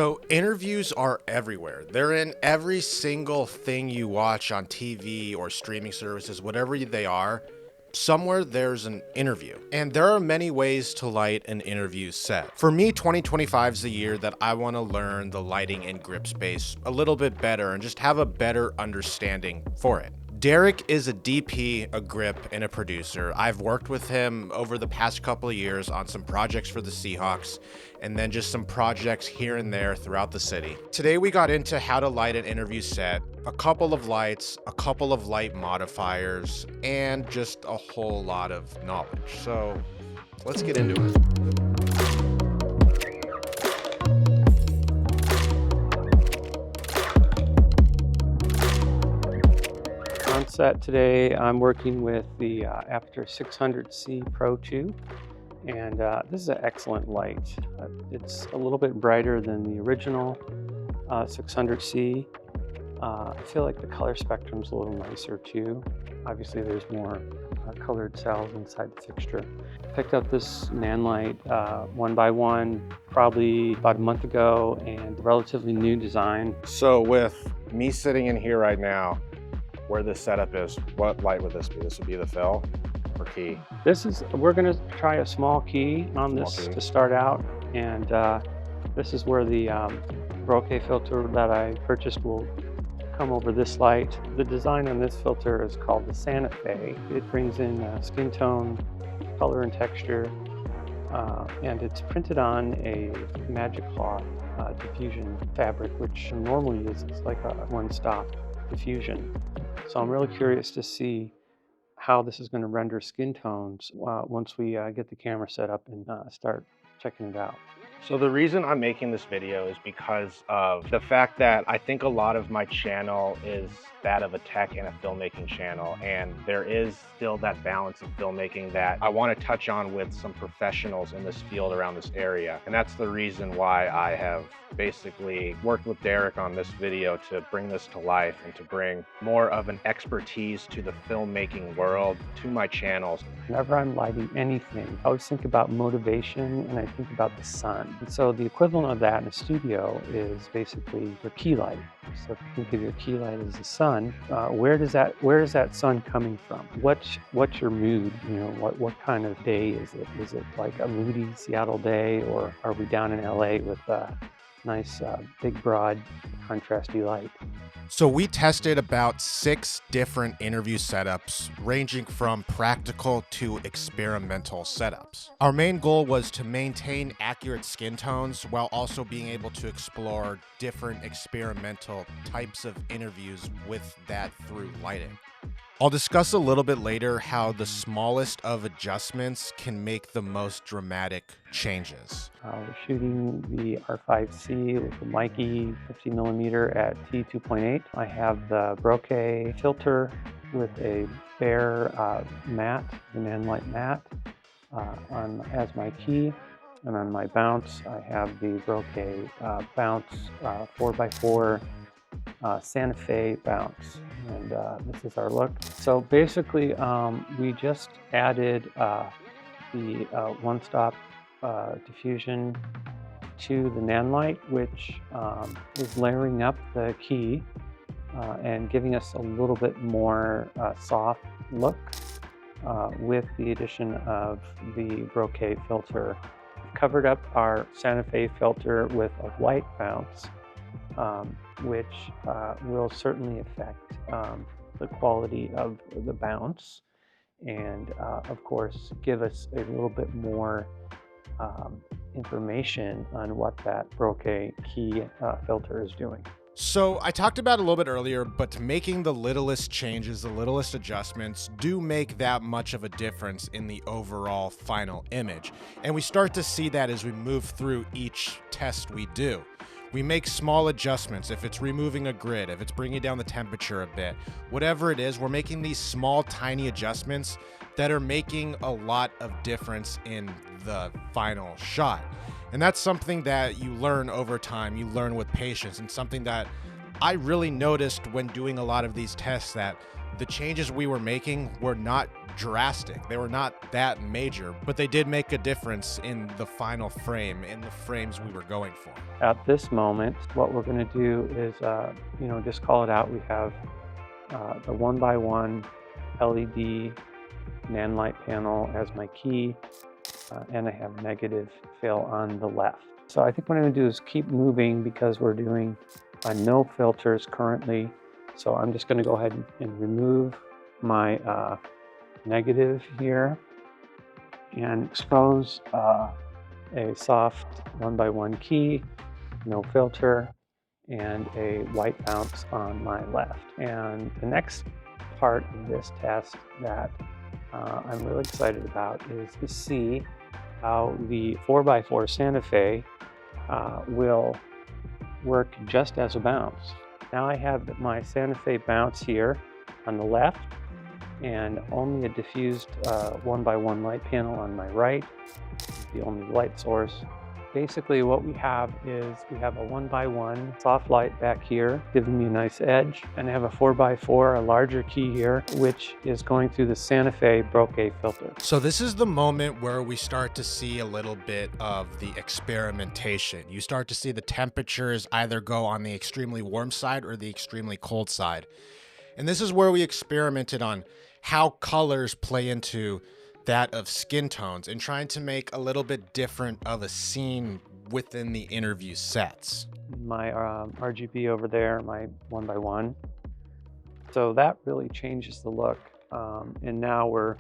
So interviews are everywhere. They're in every single thing you watch on TV or streaming services, whatever they are. Somewhere there's an interview. And there are many ways to light an interview set. For me, 2025 is the year that I want to learn the lighting and grip space a little bit better and just have a better understanding for it. Derek is a DP, a grip, and a producer. I've worked with him over the past couple of years on some projects for the Seahawks, and then just some projects here and there throughout the city. Today we got into how to light an interview set, a couple of lights, a couple of light modifiers, and just a whole lot of knowledge. So let's get into it. On set today, I'm working with the Aperture 600C Pro 2, and this is an excellent light. It's a little bit brighter than the original 600C. I feel like the color spectrum's a little nicer too. Obviously, there's more colored cells inside the fixture. Picked up this Nanlite one by one probably about a month ago, and relatively new design. So with me sitting in here right now, where this setup is, what light would this be? This would be the fill or key? We're gonna try a small key on this to start out, and this is where the bokeh filter that I purchased will come over this light. The design on this filter is called the Santa Fe. It brings in skin tone, color, and texture, and it's printed on a Magic Cloth diffusion fabric, which normally is like a one-stop diffusion. So I'm really curious to see how this is going to render skin tones once we get the camera set up and start checking it out. So the reason I'm making this video is because of the fact that I think a lot of my channel is that of a tech and a filmmaking channel, and there is still that balance of filmmaking that I want to touch on with some professionals in this field around this area. And that's the reason why I have basically worked with Derek on this video to bring this to life and to bring more of an expertise to the filmmaking world to my channels. Whenever I'm lighting anything, I always think about motivation and I think about the sun. And so the equivalent of that in a studio is basically your key light. So if you think of your key light as the sun, where is that sun coming from? What's your mood? You know, what kind of day is it? Is it like a moody Seattle day, or are we down in LA with nice, big, broad, contrasty light? So we tested about 6 different interview setups, ranging from practical to experimental setups. Our main goal was to maintain accurate skin tones while also being able to explore different experimental types of interviews with that through lighting. I'll discuss a little bit later how the smallest of adjustments can make the most dramatic changes. We're shooting the R5C with the Mikey 50mm at T2.8. I have the bokeh filter with a bare matte, the Nanlite matte, as my key. And on my bounce, I have the bokeh bounce 4x4 Santa Fe bounce, and this is our look. So basically, we just added the one-stop diffusion to the Nanlite, which is layering up the key and giving us a little bit more soft look with the addition of the bokeh filter. Covered up our Santa Fe filter with a white bounce, which will certainly affect the quality of the bounce, and of course give us a little bit more information on what that bokeh key filter is doing. So I talked about it a little bit earlier, but making the littlest changes, the littlest adjustments do make that much of a difference in the overall final image. And we start to see that as we move through each test we do. We make small adjustments. If it's removing a grid, if it's bringing down the temperature a bit, whatever it is, we're making these small, tiny adjustments that are making a lot of difference in the final shot. And that's something that you learn over time, you learn with patience, and something that I really noticed when doing a lot of these tests, that the changes we were making were not drastic. They were not that major, but they did make a difference in the final frame, in the frames we were going for. At this moment, what we're going to do is, just call it out. We have the 1x1 LED NAND light panel as my key, and I have negative fill on the left. So I think what I'm going to do is keep moving because we're doing no filters currently. So I'm just going to go ahead and remove my negative here and expose a soft 1x1 key, no filter, and a white bounce on my left. And the next part of this test that I'm really excited about is to see how the 4x4 Santa Fe will work just as a bounce. Now I have my Santa Fe bounce here on the left and only a diffused 1x1 light panel on my right, the only light source. Basically what we have is we have a 1x1 soft light back here, giving me a nice edge, and I have a 4x4, a larger key here, which is going through the Santa Fe Brocade filter. So this is the moment where we start to see a little bit of the experimentation. You start to see the temperatures either go on the extremely warm side or the extremely cold side. And this is where we experimented on how colors play into that of skin tones and trying to make a little bit different of a scene within the interview sets. My RGB over there, my 1x1. So that really changes the look. And now we're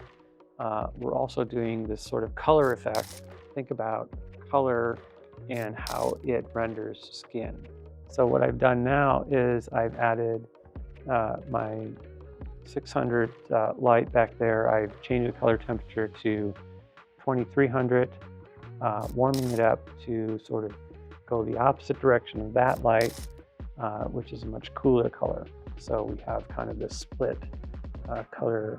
also doing this sort of color effect. Think about color and how it renders skin. So what I've done now is I've added my 600 light back there. I've changed the color temperature to 2300, warming it up to sort of go the opposite direction of that light, which is a much cooler color. So we have kind of this split color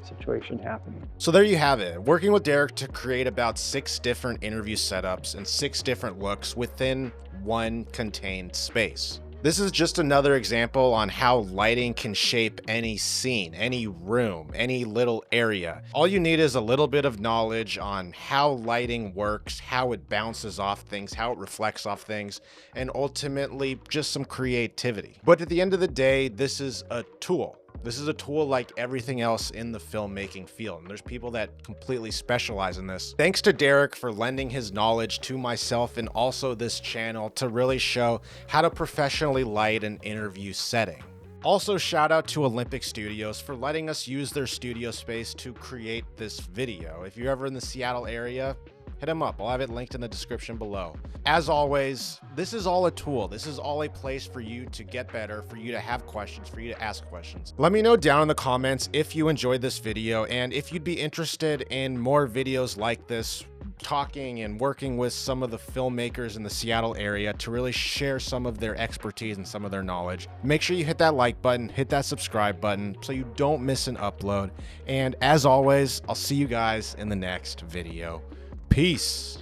situation happening. So there you have it. Working with Derek to create about 6 different interview setups and 6 different looks within one contained space. This is just another example on how lighting can shape any scene, any room, any little area. All you need is a little bit of knowledge on how lighting works, how it bounces off things, how it reflects off things, and ultimately just some creativity. But at the end of the day, this is a tool. This is a tool like everything else in the filmmaking field, and there's people that completely specialize in this. Thanks to Derek for lending his knowledge to myself and also this channel to really show how to professionally light an interview setting. Also, shout out to Olympic Studios for letting us use their studio space to create this video. If you're ever in the Seattle area, hit them up. I'll have it linked in the description below. As always, this is all a tool. This is all a place for you to get better, for you to have questions, for you to ask questions. Let me know down in the comments if you enjoyed this video and if you'd be interested in more videos like this, talking and working with some of the filmmakers in the Seattle area to really share some of their expertise and some of their knowledge. Make sure you hit that like button, hit that subscribe button so you don't miss an upload. And as always, I'll see you guys in the next video. Peace.